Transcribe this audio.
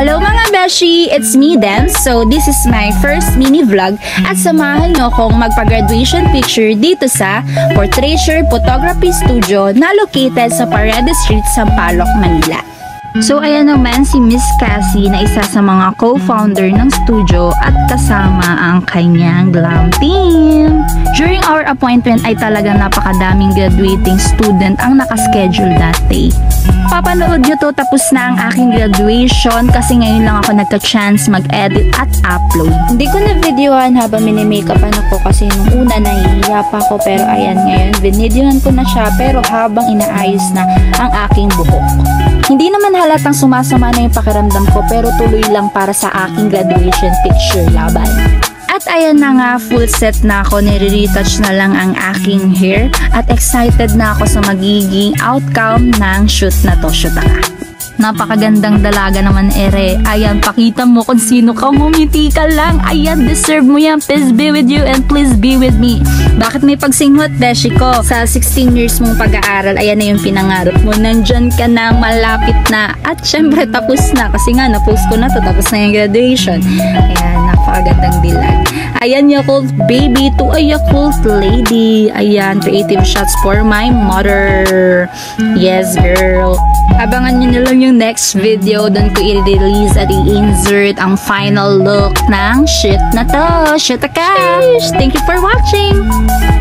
Hello mga beshi! It's me, Dem. So, this is my first mini vlog at samahan nyo akong magpa-graduation picture dito sa Portraiture Photography Studio na located sa Paredes Street, Sampaloc, Manila. So, ayan naman si Miss Cassie na isa sa mga co-founder ng studio at kasama ang kanyang glam team. During our appointment ay talagang napakadaming graduating student ang nakaschedule that day. Papanood nyo to, tapos na ang aking graduation kasi ngayon lang ako nagka-chance mag-edit at upload. Hindi ko na videohan habang mini-makeupan ako kasi nung una nahihiya pa ako, pero ayan ngayon binidyohan ko na siya pero habang inaayos na ang aking buhok. Hindi naman halatang sumasama na yung pakiramdam ko pero tuloy lang para sa aking graduation picture laban. At ayan na nga, full set na ako, nire-retouch na lang ang aking hair at excited na ako sa magiging outcome ng shoot na to. Shoot ka. Napakagandang dalaga naman ere. Ayan, pakita mo kung sino ka, ngumiti ka lang. Ayan, deserve mo yan. Please be with you and please be with me. Bakit may pagsinghot, beshi ko? Sa 16 years mong pag-aaral, ayan na yung pinangarap mo. Nandyan ka na, malapit na. At syempre, tapos na. Kasi nga, na-post ko na to. Tapos na yung graduation. Ayan, napakagandang dilag. Ayan, Yakult baby to a Yakult lady. Ayan, creative shots for my mother. Yes, girl. Abangan nyo na lang yung next video. Doon ko i-release at i-insert ang final look ng shoot na to. Shoot ka! Thank you for watching!